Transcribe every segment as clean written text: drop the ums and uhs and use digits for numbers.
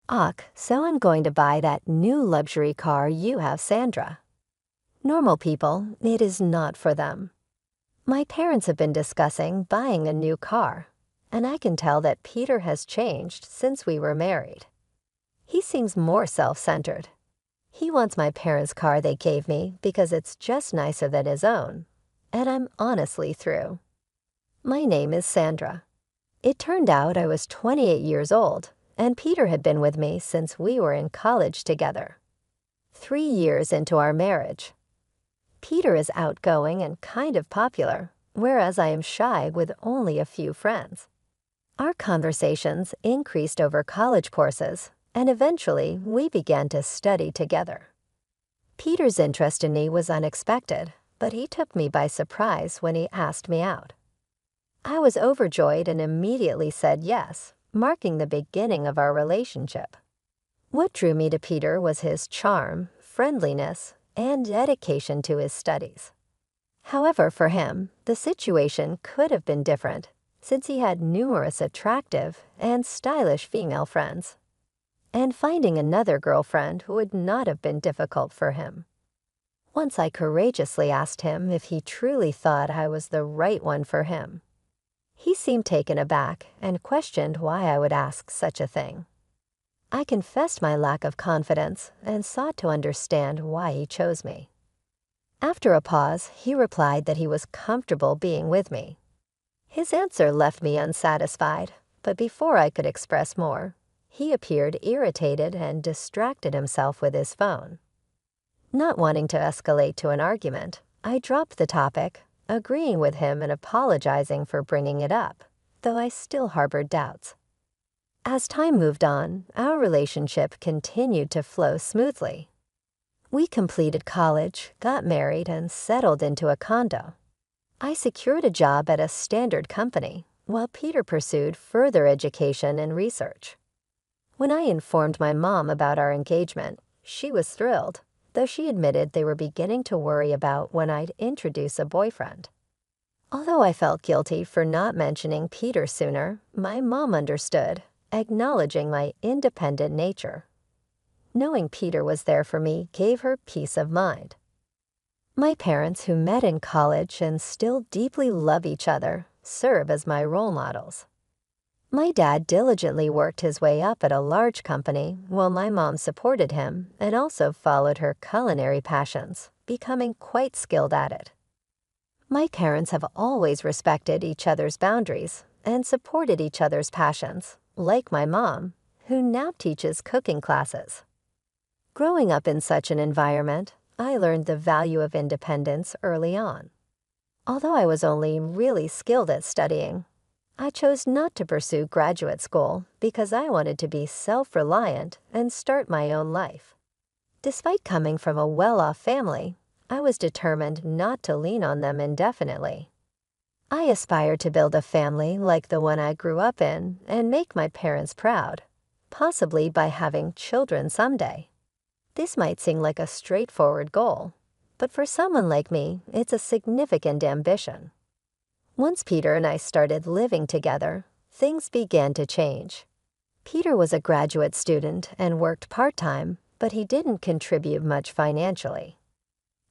So I'm going to buy that new luxury car you have, Sandra. Normal people, it is not for them. My parents have been discussing buying a new car, and I can tell that Peter has changed since we were married. He seems more self-centered. He wants my parents' car they gave me because it's just nicer than his own, and I'm honestly through. My name is Sandra. It turned out I was 28 years old, and Peter had been with me since we were in college together. 3 years into our marriage. Peter is outgoing and kind of popular, whereas I am shy with only a few friends. Our conversations increased over college courses, and eventually we began to study together. Peter's interest in me was unexpected, but he took me by surprise when he asked me out. I was overjoyed and immediately said yes, marking the beginning of our relationship. What drew me to Peter was his charm, friendliness, and dedication to his studies. However, for him, the situation could have been different, since he had numerous attractive and stylish female friends. And finding another girlfriend would not have been difficult for him. Once I courageously asked him if he truly thought I was the right one for him. He seemed taken aback and questioned why I would ask such a thing. I confessed my lack of confidence and sought to understand why he chose me. After a pause, he replied that he was comfortable being with me. His answer left me unsatisfied, but before I could express more, he appeared irritated and distracted himself with his phone. Not wanting to escalate to an argument, I dropped the topic, agreeing with him and apologizing for bringing it up, though I still harbored doubts. As time moved on, our relationship continued to flow smoothly. We completed college, got married, and settled into a condo. I secured a job at a standard company, while Peter pursued further education and research. When I informed my mom about our engagement, she was thrilled, though she admitted they were beginning to worry about when I'd introduce a boyfriend. Although I felt guilty for not mentioning Peter sooner, my mom understood, acknowledging my independent nature. Knowing Peter was there for me gave her peace of mind. My parents, who met in college and still deeply love each other, serve as my role models. My dad diligently worked his way up at a large company, while my mom supported him and also followed her culinary passions, becoming quite skilled at it. My parents have always respected each other's boundaries and supported each other's passions, like my mom, who now teaches cooking classes. Growing up in such an environment, I learned the value of independence early on. Although I was only really skilled at studying, I chose not to pursue graduate school because I wanted to be self-reliant and start my own life. Despite coming from a well-off family, I was determined not to lean on them indefinitely. I aspired to build a family like the one I grew up in and make my parents proud, possibly by having children someday. This might seem like a straightforward goal, but for someone like me, it's a significant ambition. Once Peter and I started living together, things began to change. Peter was a graduate student and worked part-time, but he didn't contribute much financially.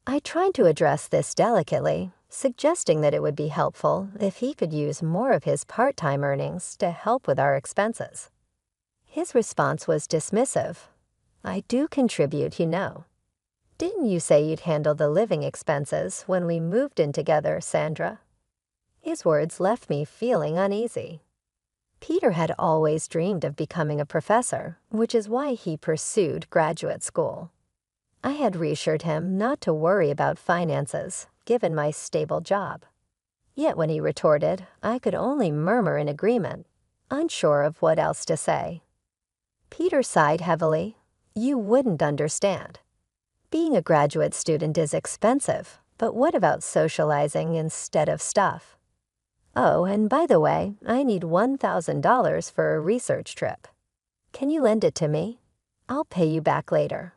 I tried to address this delicately, suggesting that it would be helpful if he could use more of his part-time earnings to help with our expenses. His response was dismissive. "I do contribute, you know. Didn't you say you'd handle the living expenses when we moved in together, Sandra?" His words left me feeling uneasy. Peter had always dreamed of becoming a professor, which is why he pursued graduate school. I had reassured him not to worry about finances, given my stable job. Yet when he retorted, I could only murmur in agreement, unsure of what else to say. Peter sighed heavily. "You wouldn't understand. Being a graduate student is expensive, but what about socializing instead of stuff? Oh, and by the way, I need $1,000 for a research trip. Can you lend it to me? I'll pay you back later."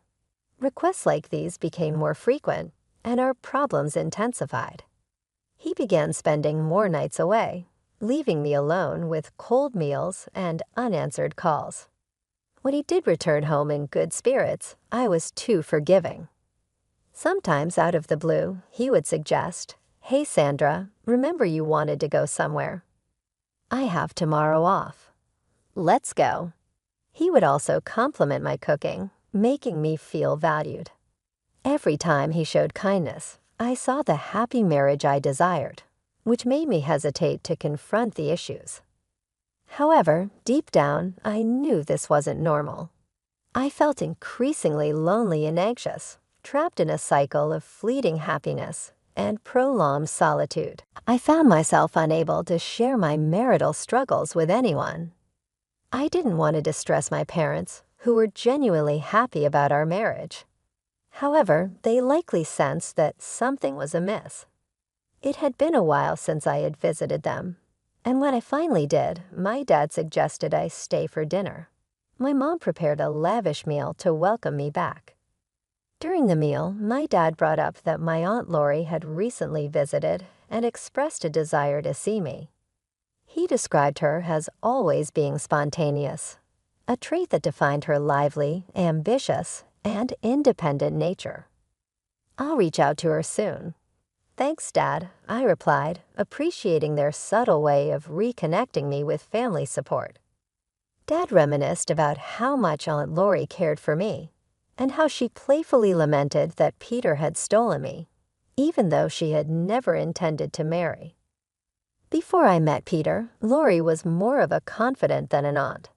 Requests like these became more frequent, and our problems intensified. He began spending more nights away, leaving me alone with cold meals and unanswered calls. When he did return home in good spirits, I was too forgiving. Sometimes, out of the blue, he would suggest, "Hey Sandra, remember you wanted to go somewhere? I have tomorrow off. Let's go." He would also compliment my cooking, making me feel valued. Every time he showed kindness, I saw the happy marriage I desired, which made me hesitate to confront the issues. However, deep down, I knew this wasn't normal. I felt increasingly lonely and anxious, trapped in a cycle of fleeting happiness and prolonged solitude. I found myself unable to share my marital struggles with anyone. I didn't want to distress my parents, who were genuinely happy about our marriage. However, they likely sensed that something was amiss. It had been a while since I had visited them, and when I finally did, my dad suggested I stay for dinner. My mom prepared a lavish meal to welcome me back. During the meal, my dad brought up that my Aunt Lori had recently visited and expressed a desire to see me. He described her as always being spontaneous, a trait that defined her lively, ambitious, and independent nature. "I'll reach out to her soon." "Thanks, Dad," I replied, appreciating their subtle way of reconnecting me with family support. Dad reminisced about how much Aunt Lori cared for me, and how she playfully lamented that Peter had stolen me, even though she had never intended to marry. Before I met Peter, Lori was more of a confidant than an aunt.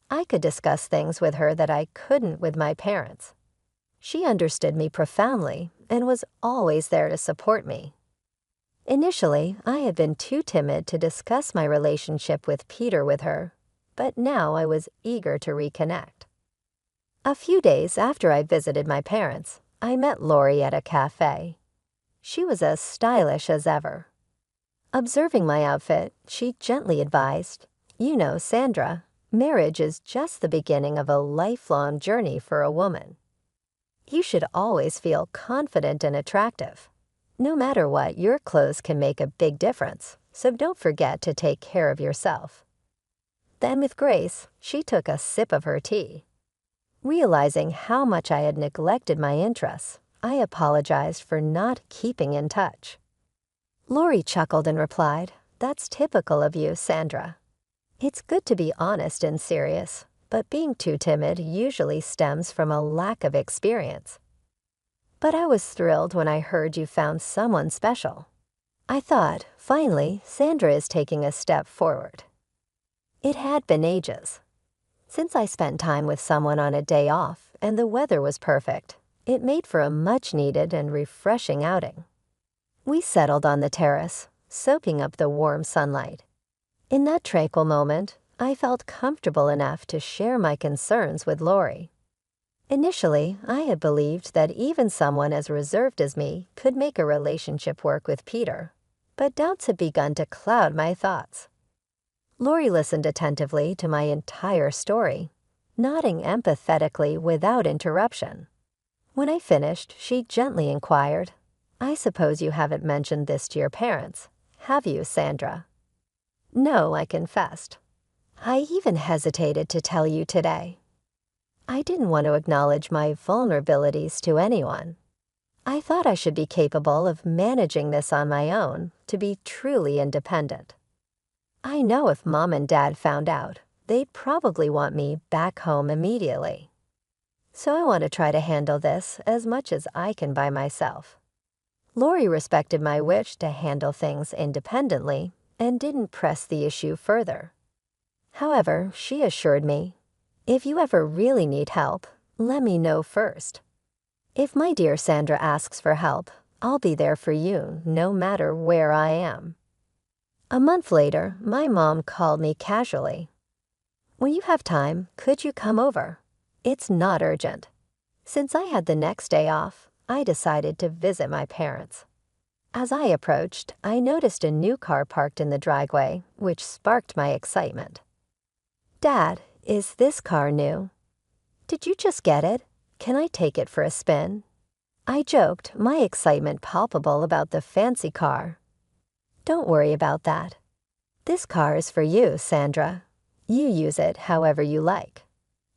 I could discuss things with her that I couldn't with my parents. She understood me profoundly and was always there to support me. Initially, I had been too timid to discuss my relationship with Peter with her, but now I was eager to reconnect. A few days after I visited my parents, I met Lori at a cafe. She was as stylish as ever. Observing my outfit, she gently advised, "You know, Sandra, marriage is just the beginning of a lifelong journey for a woman. You should always feel confident and attractive. No matter what, your clothes can make a big difference, so don't forget to take care of yourself." Then with grace, she took a sip of her tea. Realizing how much I had neglected my interests, I apologized for not keeping in touch. Lori chuckled and replied, "That's typical of you, Sandra. It's good to be honest and serious, but being too timid usually stems from a lack of experience. But I was thrilled when I heard you found someone special. I thought, finally, Sandra is taking a step forward." It had been ages. Since I spent time with someone on a day off and the weather was perfect, it made for a much-needed and refreshing outing. We settled on the terrace, soaking up the warm sunlight. In that tranquil moment, I felt comfortable enough to share my concerns with Lori. Initially, I had believed that even someone as reserved as me could make a relationship work with Peter, but doubts had begun to cloud my thoughts. Lori listened attentively to my entire story, nodding empathetically without interruption. When I finished, she gently inquired, "I suppose you haven't mentioned this to your parents, have you, Sandra?" "No," I confessed. "I even hesitated to tell you today. I didn't want to acknowledge my vulnerabilities to anyone. I thought I should be capable of managing this on my own to be truly independent. I know if Mom and Dad found out, they'd probably want me back home immediately. So I want to try to handle this as much as I can by myself." Lori respected my wish to handle things independently and didn't press the issue further. However, she assured me, "If you ever really need help, let me know first. If my dear Sandra asks for help, I'll be there for you no matter where I am." A month later, my mom called me casually. "When you have time, could you come over? It's not urgent." Since I had the next day off, I decided to visit my parents. As I approached, I noticed a new car parked in the driveway, which sparked my excitement. "Dad, is this car new? Did you just get it? Can I take it for a spin?" I joked, my excitement palpable about the fancy car. "Don't worry about that. This car is for you, Sandra. You use it however you like.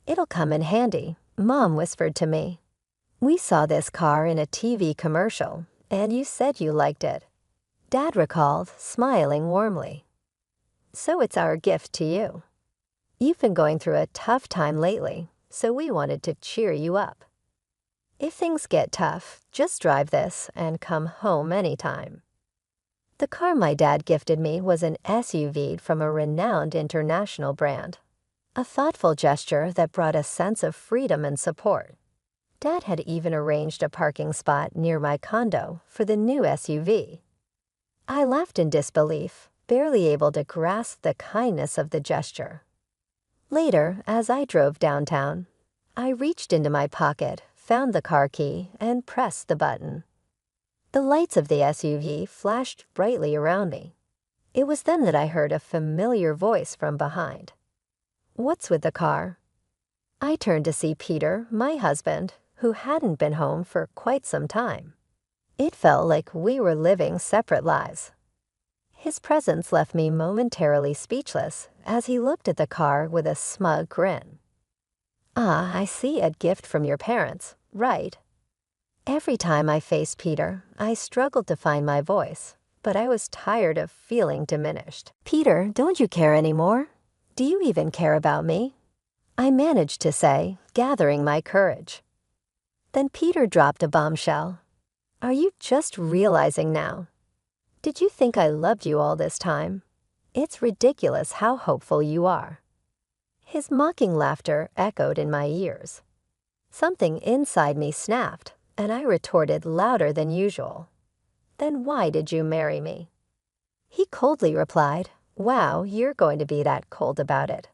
"It'll come in handy," Mom whispered to me. "We saw this car in a TV commercial, and you said you liked it," Dad recalled, smiling warmly. "So it's our gift to you. You've been going through a tough time lately, so we wanted to cheer you up. If things get tough, just drive this and come home anytime." The car my dad gifted me was an SUV from a renowned international brand, a thoughtful gesture that brought a sense of freedom and support. Dad had even arranged a parking spot near my condo for the new SUV. I laughed in disbelief, barely able to grasp the kindness of the gesture. Later, as I drove downtown, I reached into my pocket, found the car key, and pressed the button. The lights of the SUV flashed brightly around me. It was then that I heard a familiar voice from behind. "What's with the car?" I turned to see Peter, my husband, who hadn't been home for quite some time. It felt like we were living separate lives. His presence left me momentarily speechless as he looked at the car with a smug grin. "Ah, I see, a gift from your parents, right?" Every time I faced Peter, I struggled to find my voice, but I was tired of feeling diminished. "Peter, don't you care anymore? Do you even care about me?" I managed to say, gathering my courage. Then Peter dropped a bombshell. "Are you just realizing now? Did you think I loved you all this time? It's ridiculous how hopeful you are." His mocking laughter echoed in my ears. Something inside me snapped, and I retorted louder than usual. "Then why did you marry me?" He coldly replied, "Wow, you're going to be that cold about it."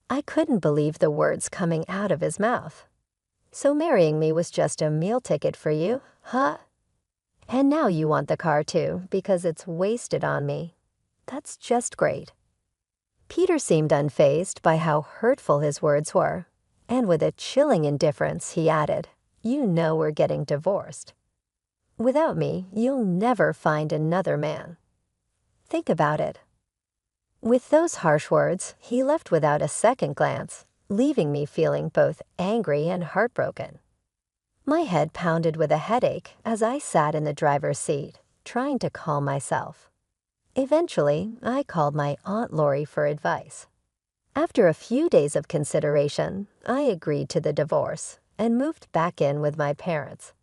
I couldn't believe the words coming out of his mouth. "So marrying me was just a meal ticket for you, huh? And now you want the car too, because it's wasted on me. That's just great." Peter seemed unfazed by how hurtful his words were, and with a chilling indifference he added, "You know we're getting divorced. Without me, you'll never find another man. Think about it." With those harsh words, he left without a second glance, leaving me feeling both angry and heartbroken. My head pounded with a headache as I sat in the driver's seat, trying to calm myself. Eventually, I called my Aunt Lori for advice. After a few days of consideration, I agreed to the divorce and moved back in with my parents.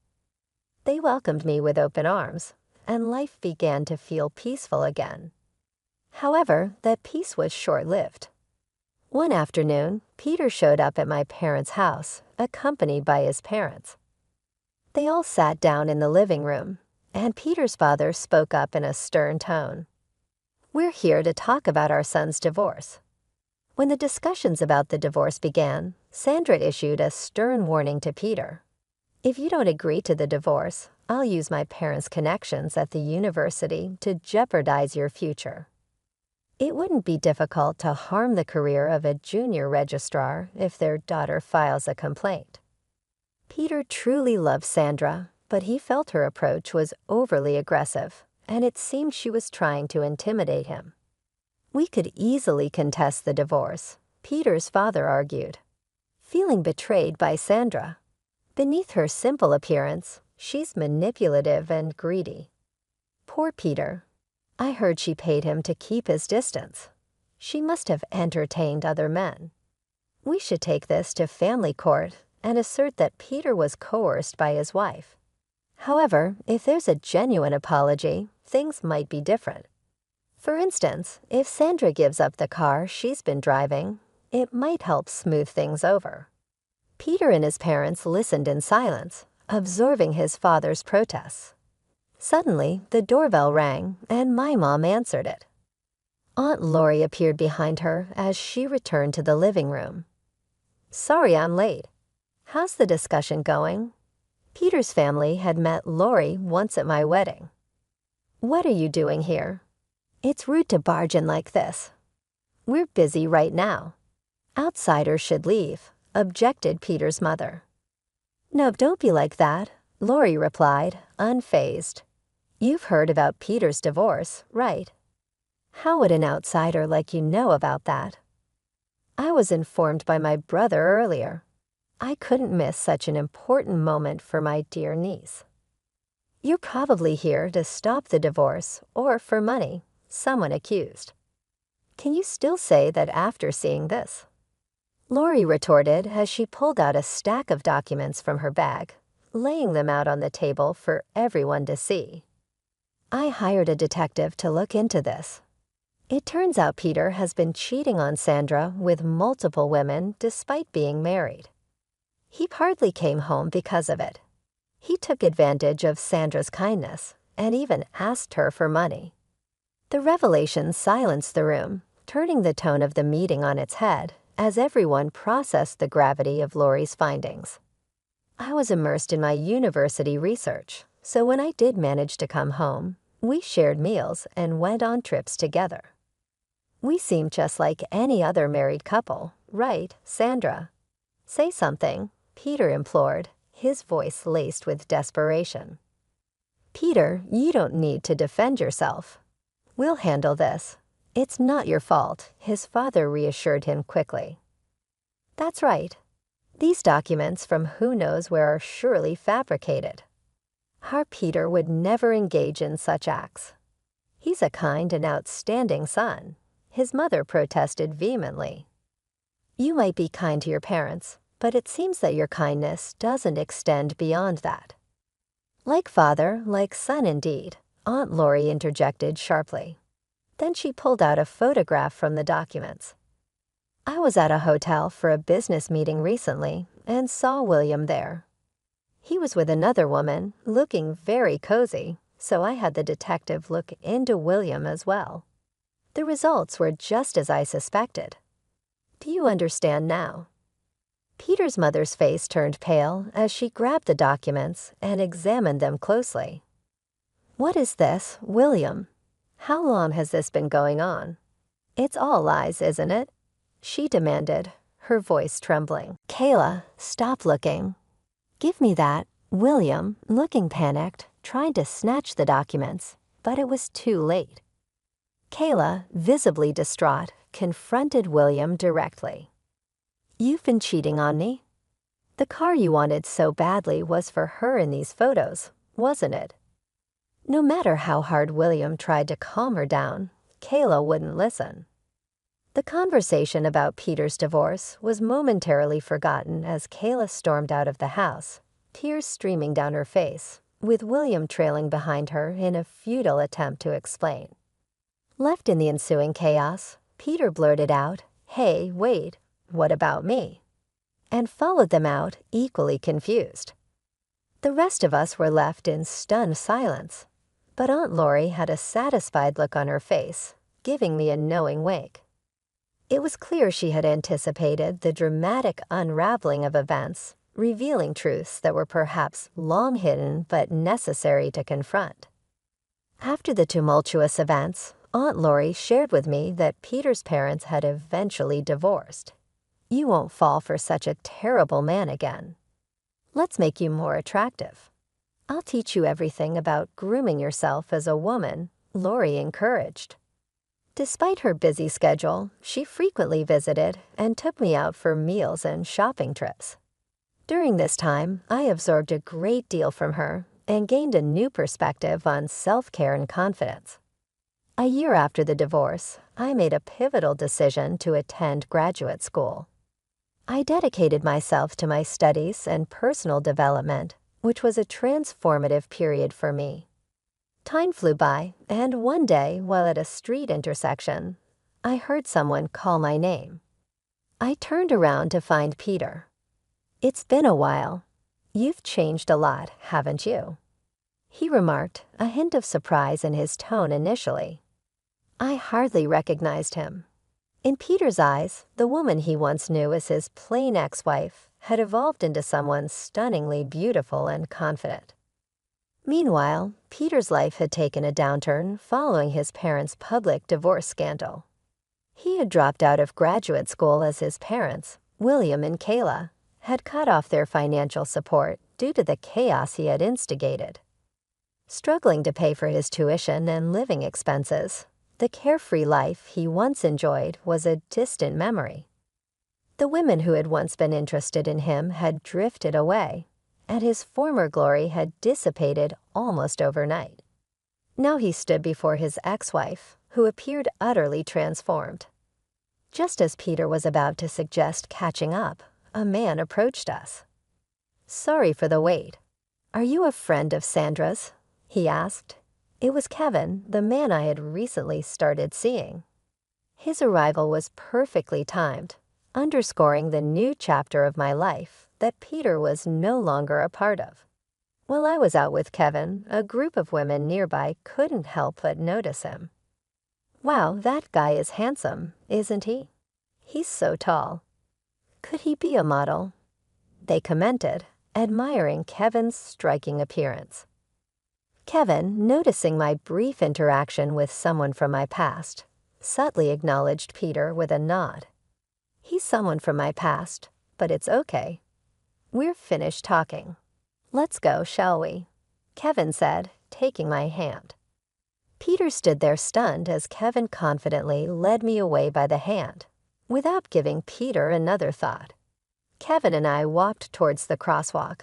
They welcomed me with open arms, and life began to feel peaceful again. However, that peace was short-lived. One afternoon, Peter showed up at my parents' house, accompanied by his parents. They all sat down in the living room, and Peter's father spoke up in a stern tone. "We're here to talk about our son's divorce." When the discussions about the divorce began, Sandra issued a stern warning to Peter. "If you don't agree to the divorce, I'll use my parents' connections at the university to jeopardize your future." It wouldn't be difficult to harm the career of a junior registrar if their daughter files a complaint. Peter truly loved Sandra, but he felt her approach was overly aggressive, and it seemed she was trying to intimidate him. "We could easily contest the divorce," Peter's father argued, feeling betrayed by Sandra. Beneath her simple appearance, she's manipulative and greedy. Poor Peter. I heard she paid him to keep his distance. She must have entertained other men. We should take this to family court and assert that Peter was coerced by his wife. However, if there's a genuine apology, things might be different. For instance, if Sandra gives up the car she's been driving, it might help smooth things over. Peter and his parents listened in silence, absorbing his father's protests. Suddenly, the doorbell rang, and my mom answered it. Aunt Lori appeared behind her as she returned to the living room. "Sorry I'm late. How's the discussion going?" Peter's family had met Lori once at my wedding. "What are you doing here? It's rude to barge in like this. We're busy right now. Outsiders should leave," objected Peter's mother. "No, don't be like that," Lori replied, unfazed. "You've heard about Peter's divorce, right? How would an outsider like you know about that?" I was informed by my brother earlier. I couldn't miss such an important moment for my dear niece. You're probably here to stop the divorce or for money, someone accused. Can you still say that after seeing this? Lori retorted as she pulled out a stack of documents from her bag, laying them out on the table for everyone to see. I hired a detective to look into this. It turns out Peter has been cheating on Sandra with multiple women despite being married. He hardly came home because of it. He took advantage of Sandra's kindness and even asked her for money. The revelation silenced the room, turning the tone of the meeting on its head as everyone processed the gravity of Lori's findings. I was immersed in my university research, so when I did manage to come home, we shared meals and went on trips together. We seemed just like any other married couple, right, Sandra? Say something, Peter implored, his voice laced with desperation. Peter, you don't need to defend yourself. We'll handle this. It's not your fault, his father reassured him quickly. That's right. These documents from who knows where are surely fabricated. Our Peter would never engage in such acts. He's a kind and outstanding son, his mother protested vehemently. You might be kind to your parents, but it seems that your kindness doesn't extend beyond that. Like father, like son indeed, Aunt Lori interjected sharply. Then she pulled out a photograph from the documents. I was at a hotel for a business meeting recently and saw William there. He was with another woman, looking very cozy, so I had the detective look into William as well. The results were just as I suspected. Do you understand now? Peter's mother's face turned pale as she grabbed the documents and examined them closely. What is this, William? How long has this been going on? It's all lies, isn't it? She demanded, her voice trembling. Kayla, stop looking. Give me that. William, looking panicked, tried to snatch the documents, but it was too late. Kayla, visibly distraught, confronted William directly. You've been cheating on me? The car you wanted so badly was for her in these photos, wasn't it? No matter how hard William tried to calm her down, Kayla wouldn't listen. The conversation about Peter's divorce was momentarily forgotten as Kayla stormed out of the house, tears streaming down her face, with William trailing behind her in a futile attempt to explain. Left in the ensuing chaos, Peter blurted out, "Hey, wait, what about me?" and followed them out, equally confused. The rest of us were left in stunned silence, but Aunt Lori had a satisfied look on her face, giving me a knowing wink. It was clear she had anticipated the dramatic unraveling of events, revealing truths that were perhaps long hidden but necessary to confront. After the tumultuous events, Aunt Lori shared with me that Peter's parents had eventually divorced. You won't fall for such a terrible man again. Let's make you more attractive. I'll teach you everything about grooming yourself as a woman, Lori encouraged. Despite her busy schedule, she frequently visited and took me out for meals and shopping trips. During this time, I absorbed a great deal from her and gained a new perspective on self-care and confidence. A year after the divorce, I made a pivotal decision to attend graduate school. I dedicated myself to my studies and personal development, which was a transformative period for me. Time flew by, and one day, while at a street intersection, I heard someone call my name. I turned around to find Peter. It's been a while. You've changed a lot, haven't you? He remarked, a hint of surprise in his tone initially. I hardly recognized him. In Peter's eyes, the woman he once knew as his plain ex-wife had evolved into someone stunningly beautiful and confident. Meanwhile, Peter's life had taken a downturn following his parents' public divorce scandal. He had dropped out of graduate school as his parents, William and Kayla, had cut off their financial support due to the chaos he had instigated. Struggling to pay for his tuition and living expenses, the carefree life he once enjoyed was a distant memory. The women who had once been interested in him had drifted away, and his former glory had dissipated almost overnight. Now he stood before his ex-wife, who appeared utterly transformed. Just as Peter was about to suggest catching up, a man approached us. "Sorry for the wait. Are you a friend of Sandra's?" he asked. It was Kevin, the man I had recently started seeing. His arrival was perfectly timed, underscoring the new chapter of my life that Peter was no longer a part of. While I was out with Kevin, a group of women nearby couldn't help but notice him. "Wow, that guy is handsome, isn't he? He's so tall. Could he be a model?" they commented, admiring Kevin's striking appearance. Kevin, noticing my brief interaction with someone from my past, subtly acknowledged Peter with a nod. "He's someone from my past, but it's okay. We're finished talking. Let's go, shall we?" Kevin said, taking my hand. Peter stood there stunned as Kevin confidently led me away by the hand, without giving Peter another thought. Kevin and I walked towards the crosswalk.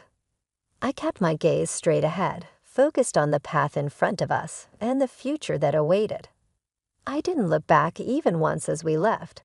I kept my gaze straight ahead, focused on the path in front of us and the future that awaited. I didn't look back even once as we left,